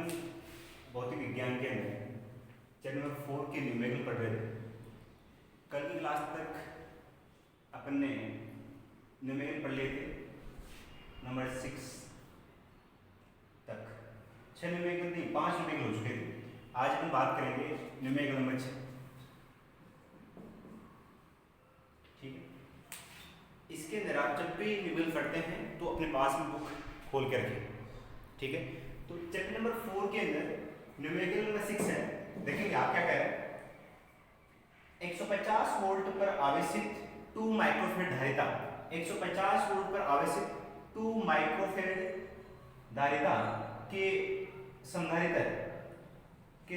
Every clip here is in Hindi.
अपन भौतिक विज्ञान के अंदर चैप्टर नंबर 4 के न्यूमेरिकल पढ़ रहे थे। कल की क्लास तक अपन ने न्यूमेरिकल पढ़ लिए थे नंबर 6 तक। 6 न्यूमेरिकल नहीं, 5 न्यूमेरिकल हो चुके थे। आज हम बात करेंगे न्यूमेरिकल नंबर 6। ठीक है, इसके अंदर आप जब भी न्यूमेरिकल पढ़ते हैं तो अपने पास में बुक खोल के रखें। ठीक है, तो चैप्टर नंबर 4 के अंदर न्यूमेरिकल नंबर 6 है। देखेंगे आप क्या कह रहे हैं। 150 वोल्ट पर आवेशित 2 माइक्रोफेरेड धारिता, 150 वोल्ट पर आवेशित 2 माइक्रोफेरेड धारिता के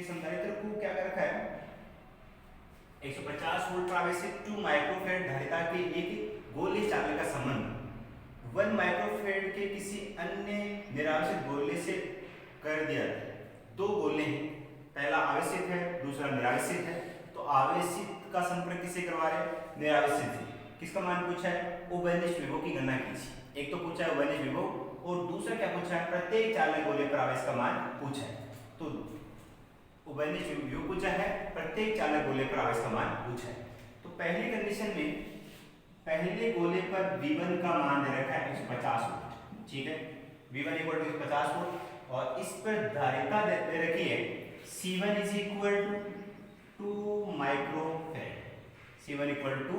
संधारित्र को क्या कर रखा है। 150 वोल्ट पर आवेशित 2 माइक्रोफेरेड धारिता के एक गोले चालक का संबंध 1 माइक्रोफेरेड के किसी अन्य निरावेशित गोले से कर दिया जाता है। दो गोले हैं, पहला आवेशित है, दूसरा निरावेशित है। तो आवेशित का संपर्क किससे करवा रहे हैं, निरावेशित से। किसका मान पूछा है, उभयनिष्ठ विभव की गणना कीजिए। एक तो पूछा है उभयनिष्ठ विभव और दूसरा क्या पूछा है, प्रत्येक चालक गोले पर आवेश का मान पूछा है। तो उभयनिष्ठ विभव पूछा है, प्रत्येक चालक गोले पर आवेश का मान पूछा है। तो पहली कंडीशन में पहले गोले पर V1 का मान दे रखा है 150 वोल्ट। ठीक है, V1 इक्वल टू 150 वोल्ट और इस पर धारिता दे रखी है C1 is equal to microfarad. C1 equal to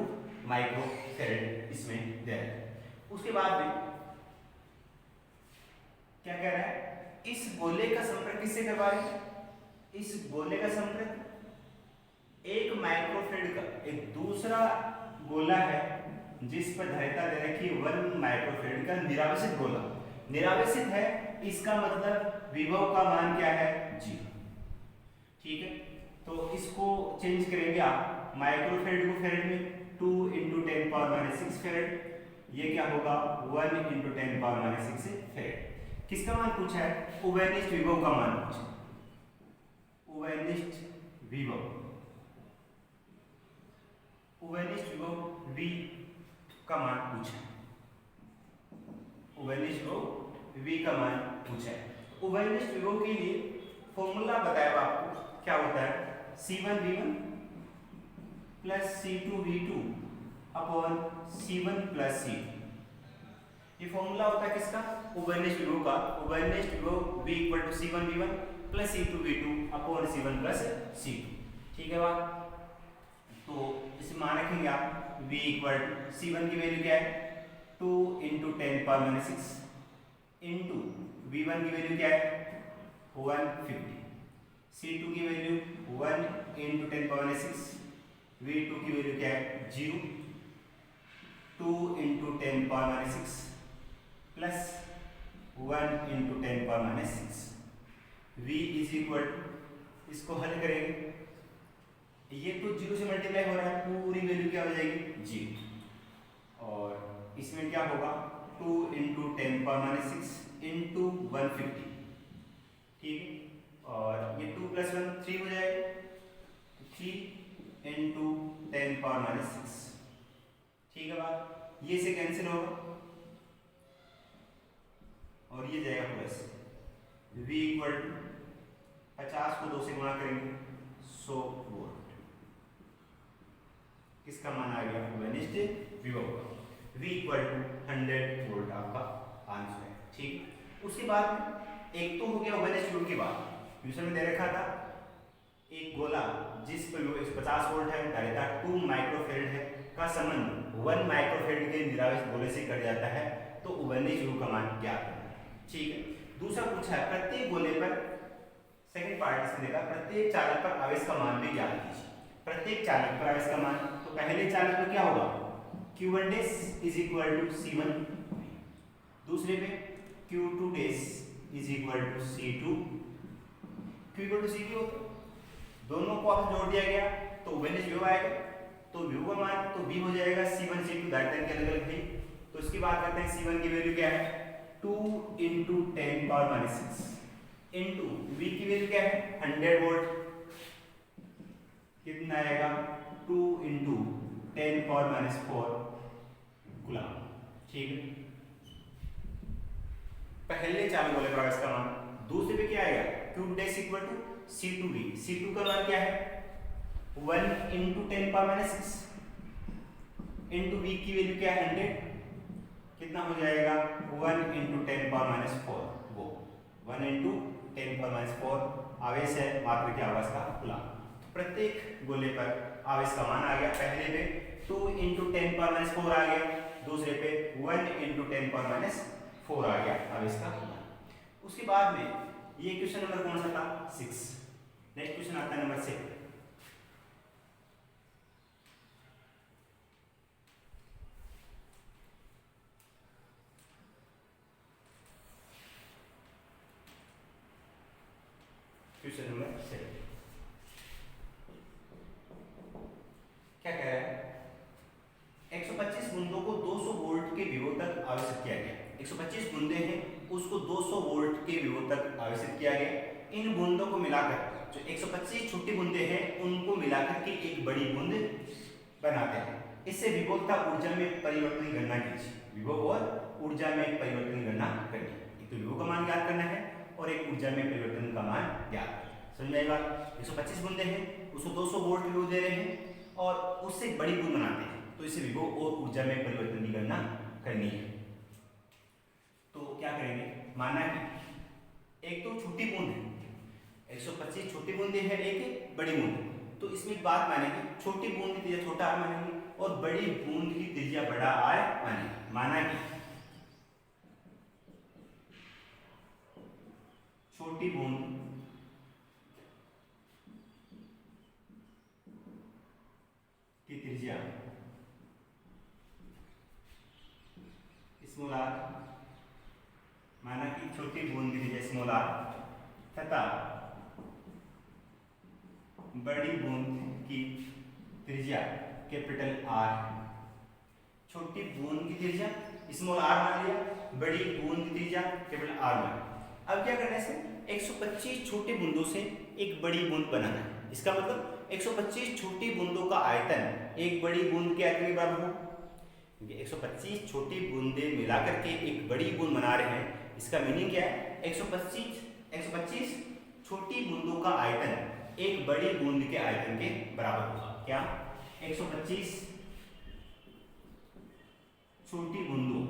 microfarad इसमें दे रखा है। उसके बाद में क्या कह रहा है, इस गोले का संपर्क किससे करवा रहे हैं। इस गोले का संपर्क एक माइक्रोफेरेड का एक दूसरा गोला है जिस पर धारिता दे रखी है 1 माइक्रोफेरेड का निरावेशित गोला। निरावेशित है, इसका मतलब विभव का मान क्या है, 0। ठीक है, तो इसको चेंज करेंगे आप माइक्रोफेरेड को फेरेड में 2 × 10⁻⁶ फेरेड। ये क्या होगा 1 × 10⁻⁶ फेरेड। किसका मान पूछा है, उभयनिष्ठ विभव का मान पूछा। उभयनिष्ठ विभव V का मान पूछा। उभयनिष्ठ विभव V का मान पूछा है। उभयनिष्ठ विभव के लिए फॉर्मूला बताया आपको, क्या होता है, C1V1 plus C2V2 upon C1 plus C2। ये फॉर्मूला होता है किसका, उभयनिष्ठ विभव का। उभयनिष्ठ विभव V equal to C1V1 plus C2V2 upon C1 plus C2। ठीक है बात। तो इसे मान रखेंगे आप V इक्वल टू C1 की वैल्यू क्या है 2 × 10⁻⁶ इंटू V1 की वैल्यू क्या है 150, C2 की वैल्यू 1 × 10⁻⁶, V2 की वैल्यू क्या है 0, 2 × 10⁻⁶ plus 1 × 10⁻⁶। V is equal to, इसको हल करेंगे, ये तो 0 से मल्टीप्लाई हो रहा है, पूरी वैल्यू क्या हो जाएगी 0। और इसमें क्या होगा 2 × 10⁻⁶ इंटू 150। ठीक है, और ये 2 + 1 3 हो जाएगा, 3 × 10⁻⁶। ठीक है बात, ये से कैंसिल होगा और ये जाएगा प्लस। V इक्वल टू 50 को 2 से गुणा करेंगे 100 वोल्ट। किसका मान आ गया, उभयनिष्ठ विभव का। V इक्वल टू 100 वोल्ट आपका आंसर है। ठीक, उसके बाद एक तो हो गया उभयनिष्ठ विभव की बात। दूसरे में दे रखा था एक गोला जिस पर 150 वोल्ट है, धारिता 2 माइक्रोफेरेड है का संबंध 1 माइक्रोफेरेड के निरावेशित गोले से कर जाता है, तो उभयनिष्ठ विभव का मान ज्ञात करना है। ठीक है, दूसरा पूछा है प्रत्येक गोले पर, सेकंड पार्ट इसमें देखा, प्रत्येक चालक पर आवेश का मान भी ज्ञात कीजिए। प्रत्येक चालक पर आवेश का मान, तो पहले चालक में क्या होगा Q1 is equal to C1, दूसरे पे Q2 is equal to C2। Q equal to C2 हो तो दोनों को आप जोड़ दिया गया तो उभयनिष्ठ विभव आएगा। तो विभव का मान तो V हो जाएगा C1 C2 धारिता के अलग अलग थे। तो इसकी बात करते हैं, C1 की वैल्यू क्या है 2 × 10⁻⁶ इंटू V की वैल्यू क्या है 100 वोल्ट, कितना आएगा 2 × 10⁻⁴ कूलम। ठीक है, पहले चालक गोले पर आवेश का मान, दूसरे पे क्या आएगा q dash equal to c2v। c2 का मान क्या है 1 into 10 power minus 6 into v की वैल्यू क्या है 100, कितना हो जाएगा 1 इंटू 10 पावर माइनस 4, वो 1 इंटू 10 पावर माइनस 4 आवेश है मात्र के आवेश का गुलाम। तो प्रत्येक गोले पर आवेश का मान आ गया। पहले पे 2 इंटू 10 पावर माइनस 4 आ गया, दूसरे पे 1 इंटू 10 पावर माइनस 4 आ गया आवेश का मान। उसके बाद में ये क्वेश्चन नंबर कौन सा था 6। नेक्स्ट क्वेश्चन आता है नंबर 7। क्वेश्चन नंबर 7 क्या कह रहा है 125 बूंदों को 200 वोल्ट के विभव तक आवेशित किया गया। 125 बूंदे हैं उसको 200 वोल्ट के विभव तक आवेशित किया गया। इन बूंदों को मिलाकर जो 125 छोटी बूंदे हैं उनको मिलाकर के एक बड़ी बूंद बनाते हैं। इससे विभव तथा ऊर्जा में परिवर्तन की गणना कीजिए। विभव और ऊर्जा में परिवर्तन की गणना करनी है। एक तो विभव का मान ज्ञात करना है और एक ऊर्जा में परिवर्तन का मान ज्ञात। समझ में आएगा 125 बूंदे हैं उसको 200 वोल्ट विभव दे रहे हैं और उससे बड़ी बूंद बनाते हैं, तो इसे विभव और ऊर्जा में परिवर्तन की गणना करनी है। तो क्या करेंगे, माना कि एक तो छोटी बूंद है 125 छोटी बूंदे हैं एक बड़ी बूंद, तो इसमें एक बात मानेंगे छोटी बूंद की त्रिज्या छोटा आर मानेंगे और बड़ी बूंद की त्रिज्या बड़ा आर मानेंगे। माना कि छोटी बूंद की त्रिज्या स्मॉल आर, माना कि छोटी बूंद की त्रिज्या स्मॉल आर तथा बड़ी बूंद की त्रिज्या कैपिटल आर। छोटी बूंद की त्रिज्या स्मॉल आर मान लिया, बड़ी बूंद की त्रिज्या कैपिटल आर मान। अब क्या करना है इसमें 125 छोटी बूंदों से एक बड़ी बूंद बनाना है। इसका मतलब 125 छोटी बूंदों का आयतन एक बड़ी बूंद के आयतन के बराबर हो। 125 छोटी बूंदे मिलाकर के एक बड़ी बूंद बना रहे हैं, इसका मीनिंग क्या है 125 छोटी बूंदों का आयतन एक बड़ी बूंद के आयतन के बराबर होगा। क्या 125 छोटी बूंदों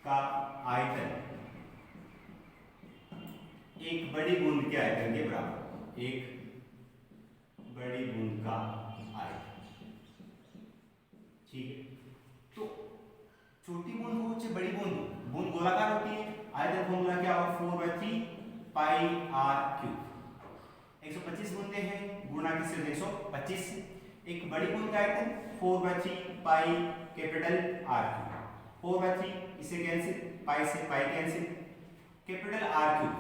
का आयतन एक बड़ी बूंद के आयतन के बराबर, एक बड़ी बूंद का आयतन। ठीक है, तो छोटी बूंद हो चाहे बड़ी बूंद गोलाकार होती है, आयतन फॉर्मूला क्या होगा 4/3 पाई आर क्यूब। 125 बूंदे हैं गुणा किससे 125 से, एक बड़ी बूंद का आयतन 4/3 पाई कैपिटल आर क्यूब। 4/3 इसे कैंसिल, पाई से pi cancel, capital R cube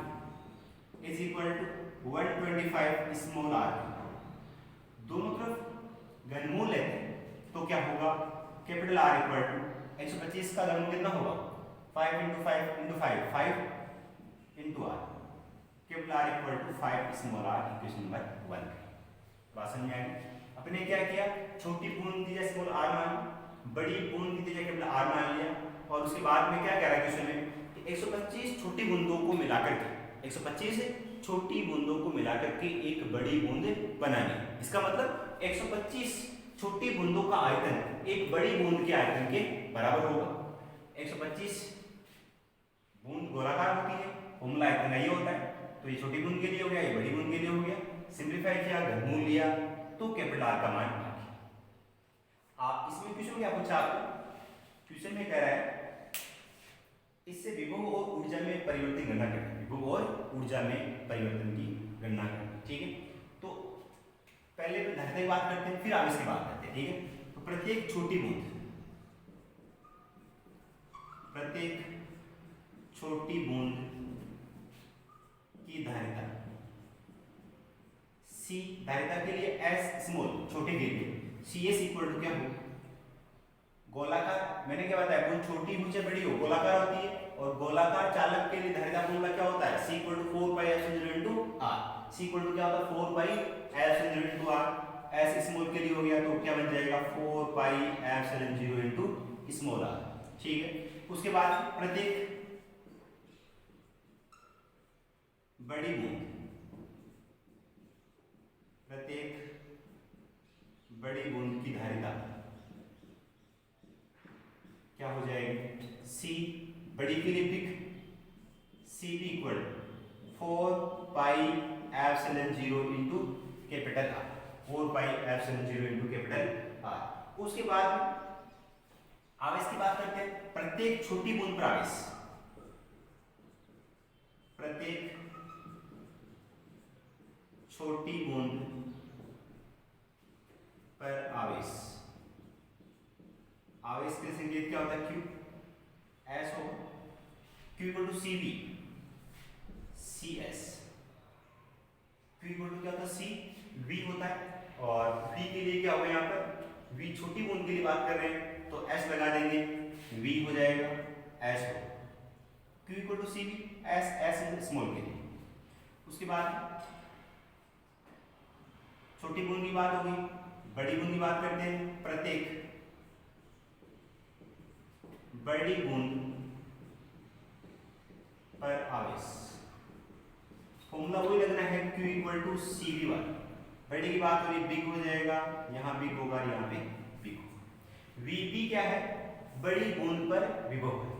is equal to 125 small R cube. दोनों तरफ घनमूल लेते हैं तो क्या होगा कैपिटल आर इक्वल टू 125 का घनमूल कितना होगा 5 × 5 × 5 5 into R, capital R equal to 5 small R. Equation number 1 बात समझ में आएगी। अपने क्या किया छोटी बूंद की जगह स्मॉल आर मान, बड़ी बूंद की जगह कैपिटल आर मान लिया और उसके बाद में क्या कह रहा है क्वेश्चन में कि 125 छोटी बूंदों को मिलाकर के 125 छोटी बूंदों को मिलाकर के एक बड़ी बूंद बनानी। इसका मतलब 125 छोटी बूंदों का आयतन एक बड़ी बूंद के आयतन के बराबर होगा। 125 बूंद गोलाकार होती है, फॉर्मूला इतना ही होता है, तो ये छोटी बूंद के लिए हो गया, ये बड़ी बूंद के लिए हो गया। सिंपलीफाई किया, घनमूल लिया तो कैपिटल आर का मान आ गया। आप इसमें क्वेश्चन क्या पूछा आपको, क्वेश्चन में कह रहा है इससे विभव और ऊर्जा में परिवर्तन गणना करना, विभव और ऊर्जा में परिवर्तन की गणना करना। ठीक है, तो पहले धारिता की बात करते हैं फिर आवेश की बात करते हैं। ठीक है, तो प्रत्येक छोटी बूंद की धारिता C, धारिता के लिए S स्मॉल छोटे के लिए CS इक्वल टू क्या हो गोलाकार। मैंने क्या बताया बूंद छोटी हो चाहे बड़ी हो गोलाकार होती है, और गोलाकार चालक के लिए धारिता फॉर्मूला क्या होता है C equal to 4 pi epsilon 0 into R। C equal to क्या होता है 4 pi epsilon 0 into R। S small के लिए हो गया तो क्या बन जाएगा 4 pi epsilon 0 into small r। ठीक है, उसके बाद प्रत्येक बड़ी बूंद, प्रत्येक बड़ी बूंद की धारिता क्या हो जाएगी, C बड़ी के लिए big, C B equal 4 pi epsilon 0 into capital R, 4 pi epsilon 0 into capital R. उसके बाद आवेश की बात करते हैं। प्रत्येक छोटी बूंद पर आवेश, प्रत्येक छोटी बूंद पर आवेश, आवेश के संकेत क्या होता है, क्यू, एस हो, Q equal to C B, C S, Q equal to क्या होता है, सी वी होता है, और वी के लिए क्या होगा, यहाँ पर वी छोटी बूंद के लिए बात कर रहे हैं तो एस लगा देंगे, वी हो जाएगा एस हो, Q equal to C B, S S small के लिए। उसके बाद छोटी बूंद की बात होगी, बड़ी बूंद की बात करते हैं। प्रत्येक बड़ी बूंद पर आवेश, फॉर्मूला वही लगना है, Q equal to C V one. बड़ी की बात हो रही, बिग हो जाएगा, यहाँ बिग होगा, यहाँ पे बिग होगा। वी बी क्या है, बड़ी बूंद पर विभव है,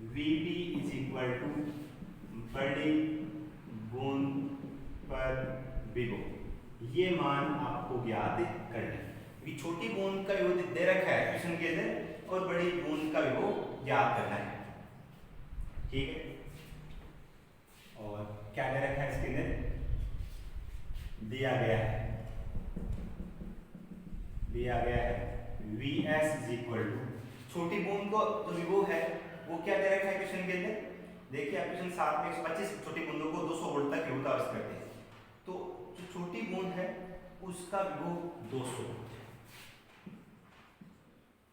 V B is equal to बड़ी बूंद पर विभव। ये मान आपको याद करना है। छोटी बूंद का विभव दे रखा है क्वेश्चन के अंदर, और बड़ी बूंद का विभव याद करना है, ठीक है। और क्या दे रखा है इसके अंदर, दिया गया है V S is equal to, छोटी बूंद को जो विभव है वो क्या दे रखा है क्वेश्चन के अंदर, देखिए आप क्वेश्चन 7 में 125 छोटी बूंदों को 200 वोल्ट तक विभव आवश्यक करते हैं, तो जो छोटी बूंद है उसका विभव 200,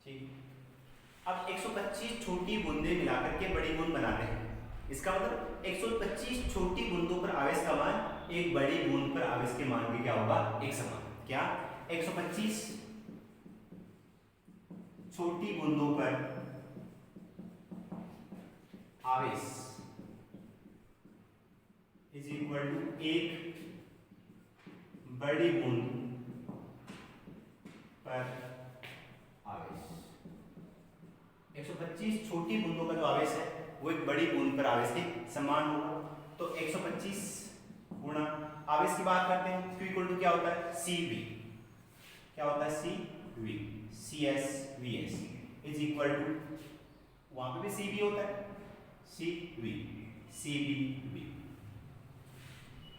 ठीक। अब 125 छोटी बूंदें मिलाकर के बड़ी बूंद बनाते हैं, इसका मतलब 125 छोटी बूंदों पर आवेश का मान एक बड़ी बूंद पर आवेश के मान के क्या होगा, एक समान। क्या 125 छोटी बूंदों पर आवेश इज इक्वल टू एक बड़ी बूंद पर आवेश। 125 छोटी बूंदों का जो आवेश है वो एक बड़ी बूंद पर आवेश के समान होगा, तो 125 गुणा आवेश की बात करते हैं, Q इक्वल टू क्या होता है, सी वी, क्या होता है, C V, C S V S is equal to, वहां पे भी सी वी होता है, C V, C B V,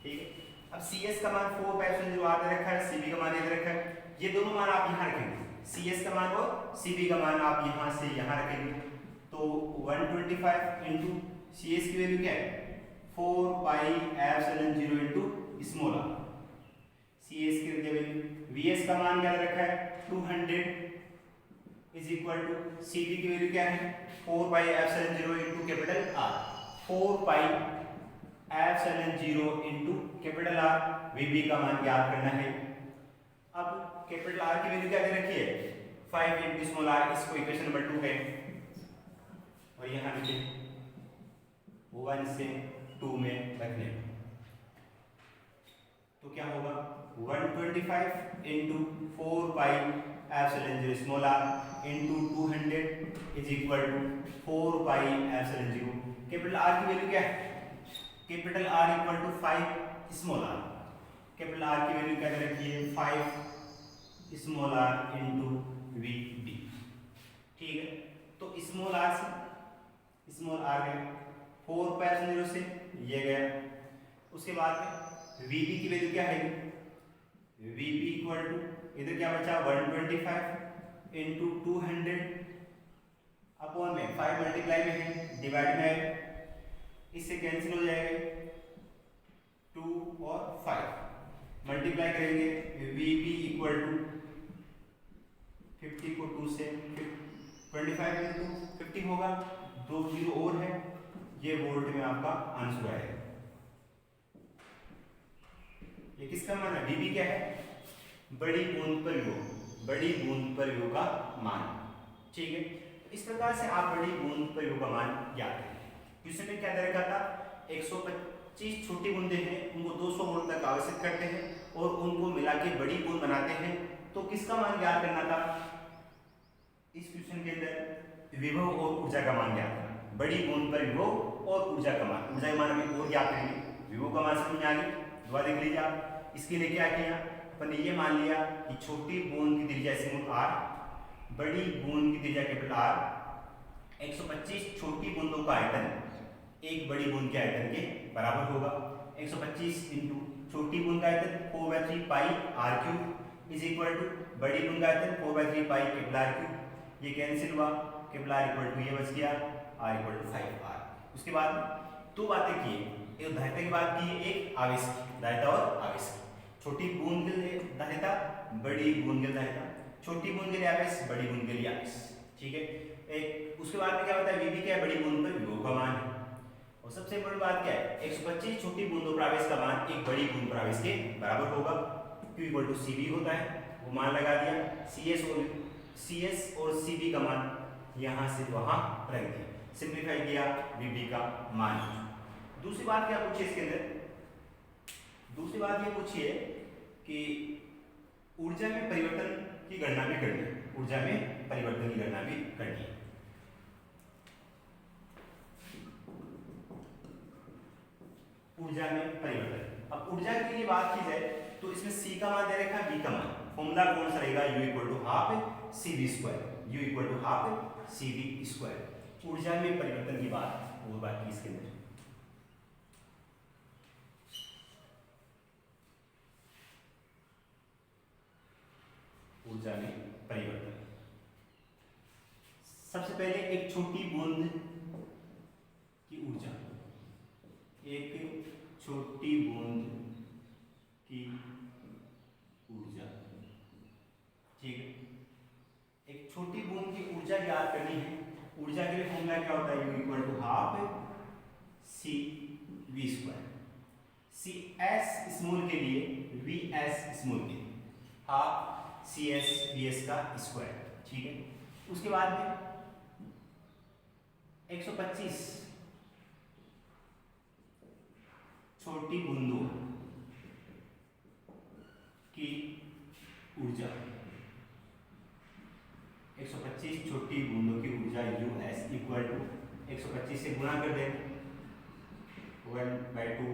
ठीक है। अब सी एस का मान 4 पाई एप्सिलॉन 0 आर दे रखा है, सी बी का मान दे रखा है, ये दोनों मान आप यहाँ रखेंगे, सी एस का मान और सी बी का मान आप यहाँ से यहाँ रखेंगे, तो 125 इंटू सी एस की वैल्यू क्या है, 4 pi epsilon 0 into small R, C S की वैल्यू, वी एस का मान क्या रखा है 200 is equal to C B की वैल्यू क्या है 4 pi epsilon 0 into capital R, 4 pi epsilon 0 into capital R, V B का मान याद करना है। अब कैपिटल आर की वैल्यू क्या दे रखी है 5 इंटू स्मॉल आर, इसको इक्वेशन नंबर 2 कहें, और यहाँ नीचे 1 से 2 में रखने, तो क्या होगा 125 into 4 pi epsilon 0 small R into 200 is equal to 4 pi epsilon 0, capital R की वैल्यू क्या है, capital R equal to 5 small R, capital R की वैल्यू क्या दे रखी है 5 small R into V B, ठीक है। तो स्मॉल आर से स्मॉल आर गया, 4 पाई एप्सिलॉन 0 से ये गया, उसके बाद में वी बी की वैल्यू क्या है, वी बी इक्वल टू इधर क्या बचा 125 इंटू 200 अपॉन में 5 मल्टीप्लाई में है, डिवाइड में है, इससे कैंसिल हो जाएगा 2 और 5 मल्टीप्लाई करेंगे, वी बी इक्वल टू 50 को 2 से 25 इंटू 50 होगा, 2 जीरो और है, ये वोल्ट में आपका आंसर आएगा। ये किसका मान है, वीबी क्या है, बड़ी बूंद पर विभव, बड़ी बूंद पर विभव का मान, ठीक है। इस प्रकार से आप बड़ी बूंद पर विभव का मान याद करें। क्वेश्चन में क्या दे रखा था, 125 छोटी बूंदे हैं, उनको 200 वोल्ट तक आवेशित करते हैं और उनको मिला के बड़ी बूंद बनाते हैं। तो किसका मान ज्ञात करना था इस क्वेश्चन के अंदर, विभव और ऊर्जा का मान ज्ञात करना। बड़ी बूंद पर विभव और ऊर्जा का मान, ऊर्जा का मान हमें और ज्ञात करेंगे, विभव का मान समझ में आ गया। दोबारा देख लीजिए आप, इसके लिए क्या किया अपन ने, ये मान लिया कि छोटी बूंद की त्रिज्या स्मॉल r, बड़ी बूंद की त्रिज्या कैपिटल R, 125 छोटी बूंदों का आयतन एक बड़ी बूंद के आयतन के बराबर होगा। 125 इंटू छोटी बूंद का आयतन 4/3 पाई r³ इज इक्वल टू बड़ी बूंद का आयतन 4/3 पाई कैपिटल R³। ये कैंसिल हुआ, कैपिटल R इक्वल टू ये बच गया R इक्वल टू 5r। उसके बाद दो बातें की, एक धारिता की बात की, एक आवेश की, धारिता और आवेश की। छोटी बूंद के लिए धारिता, बड़ी बूंद के लिए धारिता, छोटी बूंद के लिए आवेश, बड़ी बूंद के लिए आवेश, ठीक है। एक उसके बाद में क्या होता है, वीबी क्या है, बड़ी बूंद पर विभव का मान है। और सबसे बड़ी बात क्या है, 125 छोटी बूंदों पर आवेश का मान एक बड़ी बूंद पर आवेश के बराबर होगा। Q इक्वल टू CV होता है, वो मान लगा दिया, CS और CV का मान यहाँ से वहाँ रख दिया, सिंप्लीफाई किया, VB का मान। दूसरी बात क्या पूछिए इसके अंदर, दूसरी बात ये पूछिए कि ऊर्जा में परिवर्तन की गणना भी करनी है, ऊर्जा में परिवर्तन की गणना भी करनी है। ऊर्जा में परिवर्तन, अब ऊर्जा के लिए बात की जाए तो इसमें C का मान दे रखा है, B का मान, फॉर्मूला कौन सा रहेगा, U equal to half CV², U equal to half CV²। ऊर्जा में परिवर्तन की बात और बात की इसके अंदर। ऊर्जा में परिवर्तन, सबसे पहले एक छोटी बूंद की ऊर्जा, एक छोटी बूंद की ऊर्जा, ठीक है। एक छोटी बूंद की ऊर्जा ज्ञात करनी है। ऊर्जा के लिए फॉर्मूला क्या होता है, U equal to half CV²। CS small के लिए, VS स्मॉल के लिए हाफ CS VS का स्क्वायर, ठीक है। उसके बाद में 125 छोटी बूंदों की ऊर्जा, 125 छोटी बूंदों की ऊर्जा US इक्वल टू 125 से गुणा कर दें, 1/2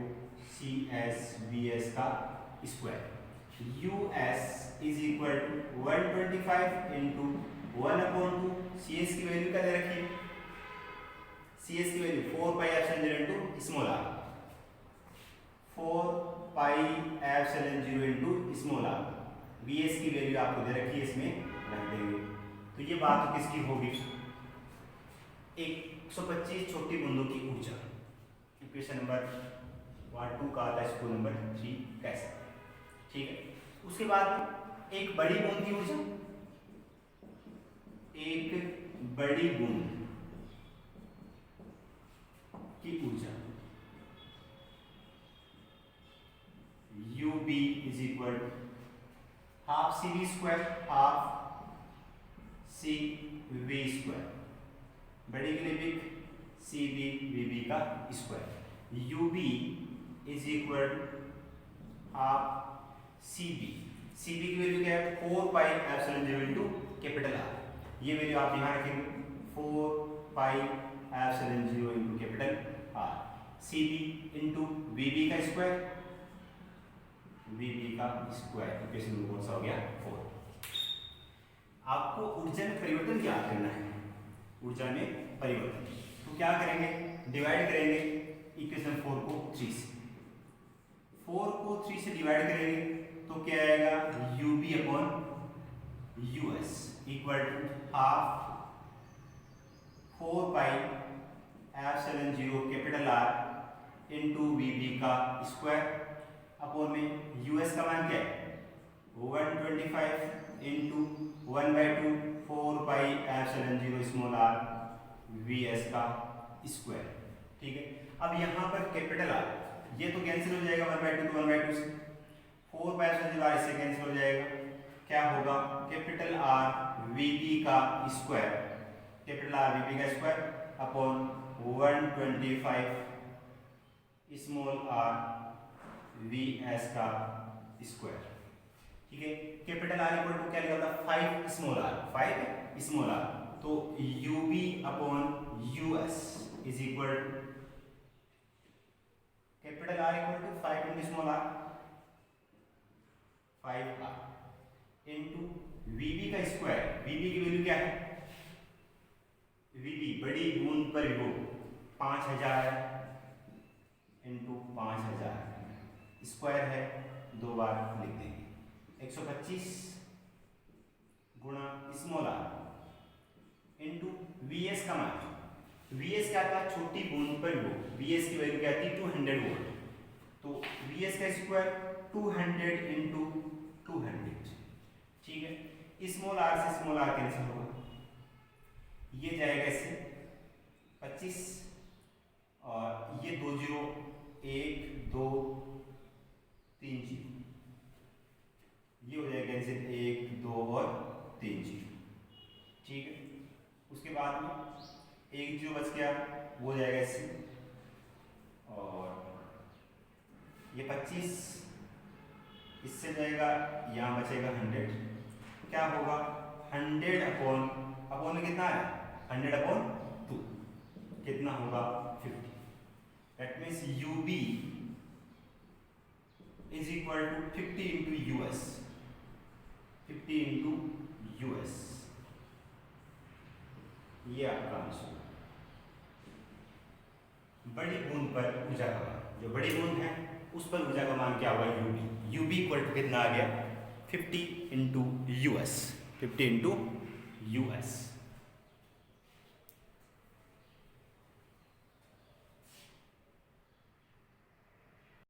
CS VS का square. US is equal to 125 into 1/2, CS की वैल्यू क्या दे रखी है, CS की value 4 pi epsilon 0 into small r, 4 pi epsilon 0 into small r। VS की वैल्यू आपको दे रखी है, इसमें रख देंगे। तो ये बात तो किसकी होगी, 125 छोटी बूंदों की ऊर्जा, इक्वेशन नंबर 2 का था, इसको नंबर 3 कह सकते हैं, ठीक है। उसके बाद एक बड़ी बूंद की ऊर्जा, एक बड़ी बूंद की ऊर्जा UB is equal half CV², half CV², बड़ी के लिए बिग CV VB का square. UB is equal half CB की वैल्यू क्या है, 4 pi epsilon 0 into capital R। ये वैल्यू आप यहाँ रखेंगे, 4 pi epsilon 0 into capital R। CB into VB का स्क्वायर, VB का स्क्वायर, इक्वेशन नंबर कौन सा हो गया, 4। आपको ऊर्जा में परिवर्तन क्या करना है, ऊर्जा में परिवर्तन, तो क्या करेंगे, डिवाइड करेंगे इक्वेशन 4 को 3 से, 4 को 3 से डिवाइड करेंगे तो क्या आएगा, UB upon US equal to half 4 pi epsilon 0 capital R into VB का स्क्वायर अपॉन में US का मान क्या है, 125 into 1/2 4 pi epsilon 0 small r VS का स्क्वायर, ठीक है। अब यहाँ पर कैपिटल R, ये तो कैंसिल हो जाएगा, 1/2 तो 1/2 से, 4 पाई एप्सिलॉन 0 r इससे कैंसिल हो जाएगा, क्या होगा, कैपिटल R VB का स्क्वायर, कैपिटल R VB का square upon 125 small R V S का स्क्वायर। ठीक है, कैपिटल आर इक्वल टू क्या निकलता, 5 स्मॉल आर, 5 स्मॉल आर, तो U B upon U S is equal capital R equal to 5 into small R 5 R into VB का स्क्वायर। वीबी की वैल्यू क्या है, वीबी बड़ी बूंद पर विभव 5000 इंटू 5000 स्क्वायर है, 2 बार लिख देंगे, 125 गुणा small R into V S का मान। वी एस क्या था, छोटी बूंद पर विभव, वी एस की वैल्यू क्या थी 200 वोल्ट, तो वी एस का स्क्वायर 200 इंटू 200। ठीक है, स्मॉल आर से स्मॉल आर कैंसिल होगा, ये जाएगा इससे 25 और ये 2 0 1 2 3 0, ये हो जाएगा कैंसिल 1 2 और 3 0। ठीक है, उसके बाद में एक जो बच गया वो जाएगा इससे, और ये 25 इससे जाएगा, यहाँ बचेगा 100, क्या होगा 100 अपॉन में कितना है 100 अपॉन 2 कितना होगा 50। That means U B is equal to 50 into U S, 50 into U S, ये आपका आंसर। बड़ी बूंद पर ऊर्जा का मान, जो बड़ी बूंद है उस पर ऊर्जा का मान क्या होगा यूबी। यूबी इक्वल टू कितना आ गया 50 into U S, 50 into U S.